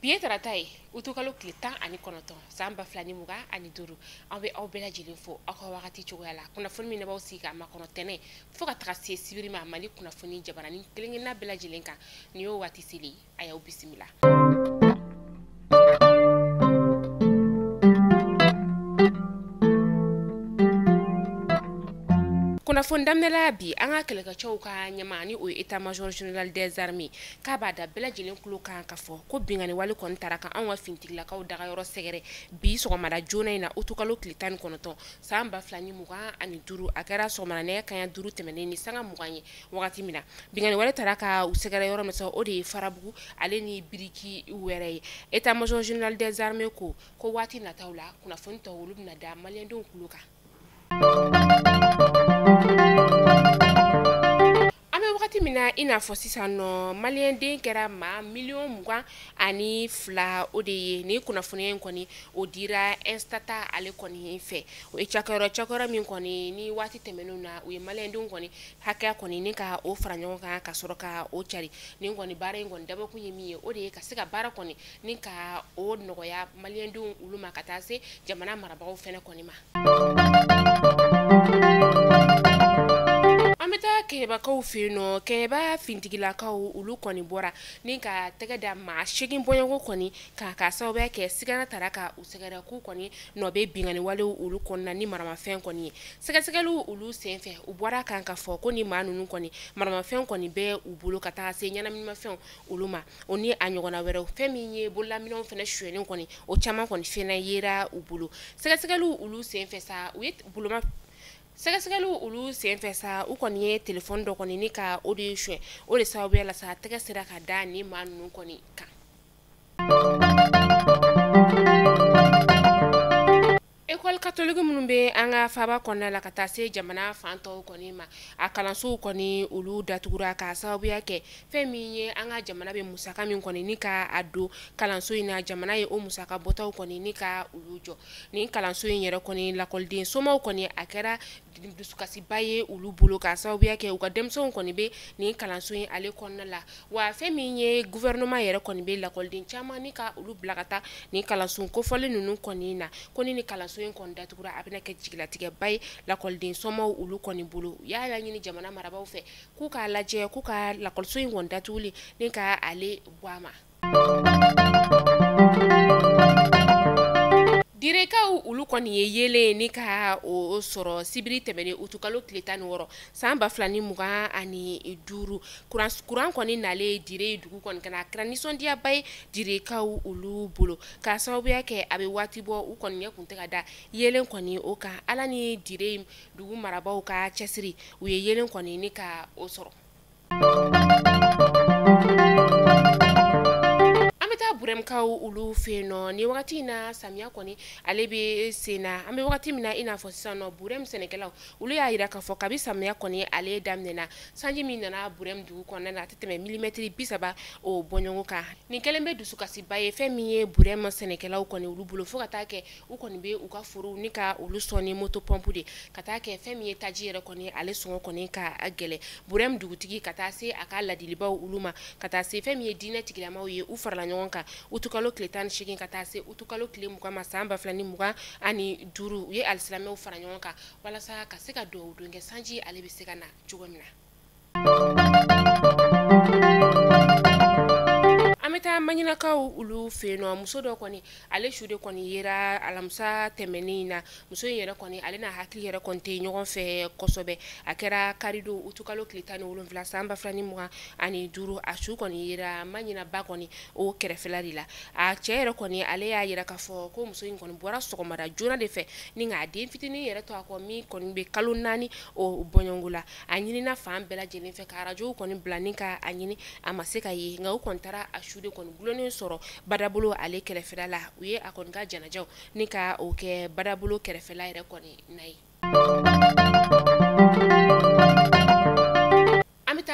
Biye tarata ye utukalo tile 19 san 2025 an bɛ aw bɛɛ lajɛlen fo aw ka wagati cogoya la kunnafoni min b'aw sigi ka makɔnɔ tɛnɛ fo ka taga se sibiri ma Mali kunnafoni jabaranin kelenkelenna bɛɛ lajɛlen kan ni y'o waati seli a y'aw bisimila. Kunnafoni daminɛla bi an ka kɛlɛkɛcɛw ka ɲɛma ni o ye état major général des armées k'a b'a da bɛɛ lajɛlen kulo kan ka fɔ ko bingani wale kɔni taara ka anw ka finitigilakaw dagayɔrɔ sɛgɛrɛ bi sɔgɔmada joona in na utukalo tile 19 san 2025 a kɛra sɔgɔmada nɛgɛ kanɲɛ 5 tɛmɛnen ni sanga 20 ye wagati min na bingani wale taara ka u sɛgɛrɛ yɔrɔ min sɔrɔ o de ye Farabugu ale ni biriki wɛrɛ ye état major général des armées ko waati nataw la kunnafoni tɔw olu bɛna da maliyɛndenw kulo kan. Wagati min na i n'a fɔ sisan nɔ maliyɛnden kɛra maa 22,000,000 o de ye ni kunnafoni in kɔni o dira Instata ale kɔni fɛ o ye cakɛyɔrɔ min kɔni ni waati tɛmɛnenw na u ye maliyɛndenw kɔni hakɛya kɔni ni ka o fara ɲɔgɔn kan ka sɔrɔ ka o cari ni kɔni baara in kɔni dabɔkun ye min ye o de ye ka se ka baara kɔni ni ka o nɔgɔya maliyɛndenw olu ma ka taa se jamana marabagaw fɛnɛ kɔni ma. An bɛ taa kɛɲɛbakaw fɛ yen nɔ kɛɲɛba finitigilakaw olu kɔni bɔra ni ka tɛgɛ da maa 8 bɔɲɔgɔn kɔni ka sababuya kɛ sigana taara ka u sɛgɛrɛ k'u kɔni nɔ bɛ bingani walew olu kɔnɔna ni maramafɛn kɔni ye sɛgɛsɛgɛliw olu senfɛ u bɔra kan ka fɔ ko ni maa ninnu kɔni maramafɛn kɔni bɛ u bolo ka taa se ɲɛnaminimafɛnw olu ma o ni a ɲɔgɔnna wɛrɛw fɛn min ye bololaminɛw fɛnɛ suyɛnen kɔni o caman kɔni fɛnɛ yera u bolo sɛgɛsɛgɛliw olu senfɛ sa u ye boloma sɛgɛsɛgɛliw olu senfɛ sa u kɔni ye telefɔni dɔ kɔni ni ka o de ye suɲɛ o de sababuya la sa tɛgɛ sera ka da ni maa ninnu kɔni kan. École catholique minnu bɛ an ka faaba kɔnɔna la ka taa se jamana fan tɔw kɔni ma a kalansow kɔni olu datugura ka sababuya kɛ fɛn min ye an ka jamana bɛ musaka min kɔni ni ka a don kalanso in na jamana ye o musaka bɔtaw kɔni ni ka olu jɔ ni kalanso in yɛrɛ kɔni lakɔliden somɔgɔw kɔni a kɛra dusukasiba ye olu bolo ka sababuya kɛ u ka denmisɛnw kɔni bɛ nin kalanso in ale kɔnɔna la wa fɛn min ye gouvernement yɛrɛ kɔni bɛ lakɔliden caman ni ka olu bila ka taa nin kalanso kofɔlen ninnu kɔni na ko ni kalanso in kɔni datugura a bɛna kɛ jigilatigɛba ye lakɔliden somɔgɔw olu kɔni bolo y'a ɲini jamana marabagaw fɛ k'u k'a lajɛ k'u ka lakɔliso in kɔni datuguli ni ka ale bɔ a ma. Direkaw olu kɔni ye yelen ni ka o sɔrɔ sibiri tɛmɛnen utukalo tile 16 san 2025 kuran kɔni nale dire dugu kɔni kana kɛra nisɔndiyaba ye direkaw olu bolo ka sababuya kɛ a bɛ waati bɔ u kɔni ɲɛ kun tɛ ka da yelen kɔni o kan ala ni dire dugu marabaw ka cɛsiri u ye yelen kɔni ni ka o sɔrɔ. Buremkaw olu fɛ nɔ ni wagati na samiya kɔni ale bɛ senna an bɛ wagati min na i n'a fɔ sisan nɔ burem sɛnɛkɛlaw olu y'a jira k'a fɔ kabi samiya kɔni ale daminɛna sanji min nana burem dugu kɔnɔna na a tɛ tɛmɛ milimɛtiri 30 o bɔɲɔgɔn kan nin kɛlen bɛ dusukasiba ye fɛn min ye burem sɛnɛkɛlaw kɔni olu bolo fo ka taa kɛ u kɔni bɛ u ka forow ni ka olu sɔnni moto pompe de ka taa kɛ fɛn min ye taji yɛrɛ kɔni ale sɔngɔ kɔni ka gɛlɛ burem dugutigi ka taa se a ka ladilibaw olu ma ka taa se fɛn min ye diinɛ tigilamaw ye u farala ɲɔgɔn kan utukalo tile 18 ka taa se utukalo tile 20 ma san 2025 u ye alisilamɛw fara ɲɔgɔn kan walasa ka se ka duwawu don kɛ sanji ale bɛ se ka na cogo min na. An bɛ taa maɲinakaw olu fɛ yen nɔ muso dɔ kɔni ale su de kɔni yera alamisa tɛmɛnen na muso in yɛrɛ kɔni ale n'a hakili yɛrɛ kɔni tɛ ɲɔgɔn fɛ kosɛbɛ a kɛra karido utukalo tile 17 san 2025 a su kɔni yera maɲinaba kɔni o kɛrɛfɛla de la a cɛ yɛrɛ kɔni ale y'a yira k'a fɔ ko muso in kɔni bɔra sɔgɔmada joona de fɛ ni k'a den fitinin yɛrɛ to a kɔ min kɔni bɛ kalo 4 o bɔɲɔngo la a ɲinina fan bɛɛ lajɛlen fɛ ka arajow kɔni bila ni ka a ɲini a ma se ka ye nka u kɔni taara a su de kɔni gulonnen sɔrɔ badabolo ale kɛrɛfɛla la u ye a kɔni ka janajaw ni ka o kɛ badabolo kɛrɛfɛla yɛrɛ kɔni na ye.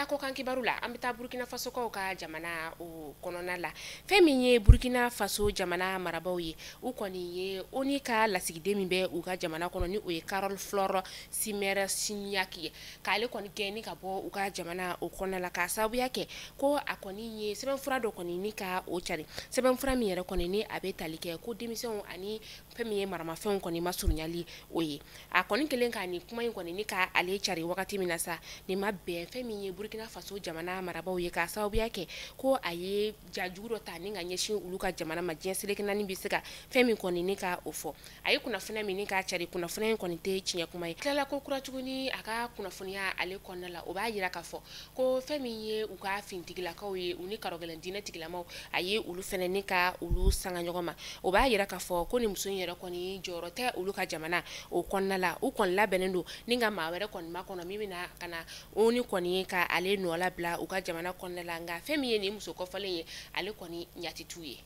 taa ko kan kibaru la an bɛ taa Burkina Faso kaw ka jamana o kɔnɔna la fɛn min ye Burkina Faso jamana marabaw ye u kɔni ye ONU ka lasigiden min bɛ u ka jamana kɔnɔ ni o ye Carol Flore Simere Signac ye k'ale kɔni kɛ ni ka bɔ u ka jamana o kɔnɔna la ka sababuya kɛ ko a kɔni ye sɛbɛnfura dɔ kɔni ni ka o cari sɛbɛnfura min yɛrɛ kɔni ni a bɛ tali kɛ ko denmisɛnw ani fɛn min ye maramafɛnw kɔni ma surunyali o ye a kɔni kelen ka ni kuma in kɔni ni ka ale cari wagati min na sa ni ma bɛn fɛn min ye Burkina Faso jamana marabaw ye ka sababuya kɛ ko a ye jajugu dɔ ta ni ka ɲɛsin olu ka jamana ma diɲɛ seleke naani bɛ se ka fɛn min kɔni ni ka o fɔ a ye kunnafoniya min ni ka cari kunnafoniya in kɔni tɛ tiɲɛ kuma ye tilala ko kura tuguni a ka kunnafoniya ale kɔnɔna la o b'a yira k'a fɔ ko fɛn min ye u ka fintigilakaw ye u ni karɔgɛlɛn diinɛ tigilamaw a ye olu fɛnɛ ni ka olu sanga ɲɔgɔn ma o b'a yira k'a fɔ ko ni muso in yɛrɛ kɔni jɔyɔrɔ tɛ olu ka jamana o kɔnɔna la u kɔni labɛnnen don ni ka maa wɛrɛ kɔni ma kɔnɔ min bɛna ka na ONU kɔni ka ale nɔ labila u ka jamana kɔnɔna la nka fɛn min ye nin muso kɔfɛlen ye ale kɔni ɲati t'u ye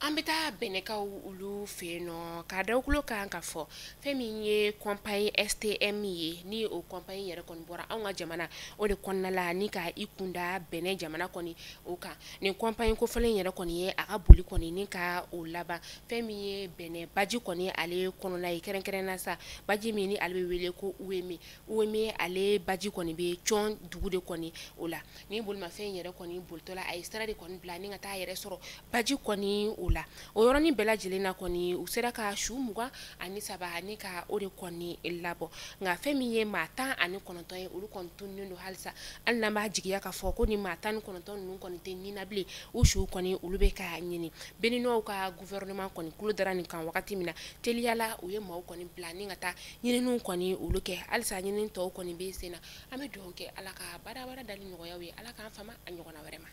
an bɛ taa bɛnɛkaw olu fɛ yen nɔ k'a da kulo kan ka fɔ fɛn min ye compagnie STM ye ni o compagnie yɛrɛ kɔni bɔra anw ka jamana o de kɔnɔna la ni ka i kunda bɛnɛ jamana kɔni o kan nin compagnie kofɔlen yɛrɛ kɔni ye a ka boli kɔni ni ka o laban fɛn min ye bɛnɛ baji kɔni ale kɔnɔna ye kɛrɛnkɛrɛnna sa baji min ni ale bɛ wele ko UEM ale baji kɔni bɛ cɔn dugu de kɔni o la ni bolimafɛn yɛrɛ kɔni bolitɔla a ye sira de kɔni bila ni ka taa yɛrɛ sɔrɔ baji kɔni o la o yɔrɔnin bɛɛ lajɛlen na kɔni u sera ka su 23 ani ka o de kɔni labɔ nka fɛn min ye maa 19 ye olu kɔni tununnen don halisa hali n'an b'a jigiya k'a fɔ ko ni maa 19 ninnu kɔni tɛ nin na bilen u su kɔni olu bɛ ka ɲini Béninois ka gouvernement kɔni kulo dara nin kan wagati min na teliyala u ye maaw kɔni bila ni ka taa ɲininiw kɔni olu kɛ halisa ɲinini tɔw kɔni bɛ sen na an bɛ dugawu kɛ Ala ka baarabara dali nɔgɔyaw ye Ala k'an fama a ɲɔgɔnna wɛrɛ ma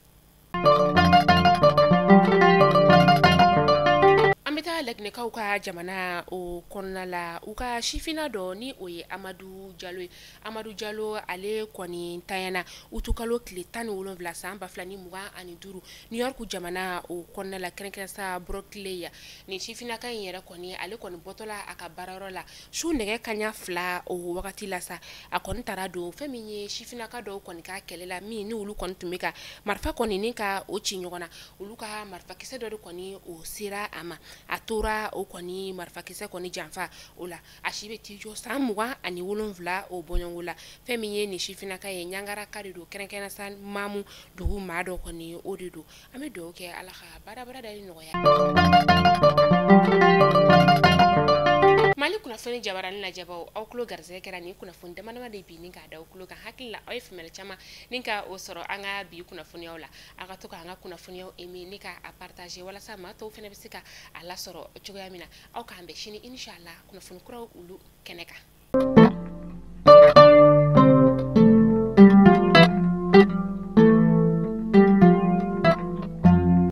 an bɛ taa laginɛkaw ka jamana o kɔnɔna la u ka sifina dɔ ni o ye Amadu Jalo ye Amadu Jalo ale kɔni tanyana utukalo tile 17 san 2025 New York jamana o kɔnɔna la kɛrɛnkɛrɛn sa Brooklyn ya ni sifinaka in yɛrɛ kɔni ale kɔni bɔtɔla a ka baarayɔrɔ la su nɛgɛ kaɲa 2 o wagati la sa a kɔni taara don fɛn min ye sifinaka dɔw kɔni ka kɛlɛ la min ni olu kɔni tun bɛ ka marifa kɔni ni ka o ci ɲɔgɔn na olu ka marifakisɛ dɔ de kɔni o sera a ma a tora o kɔni marifakisɛ kɔni janfa o la a si bɛ t'i jɔ san 27 o bɔɲɔngo la fɛn min ye nin sifinaka ye ɲangaraka de don kɛrɛnkɛrɛnna sa Mamu dugu maa dɔ kɔni o de don an bɛ dugawu kɛ Ala ka baarabara dali nɔgɔya Mali kunnafoni jabarani lajɛbaw aw kulo garisɛgɛ kɛra nin kunnafoni damadama de bi ni k'a da aw kulo kan hakili la aw ye faamuyali caman ni ka o sɔrɔ an ka bi kunnafoniyaw la a ka to ka an ka kunnafoniyaw aimer ni ka a partager walasa maa tɔw fɛnɛ bɛ se ka a lasɔrɔ cogoya min na aw k'an bɛn sini inshallah kunnafoni kuraw olu kɛnɛ kan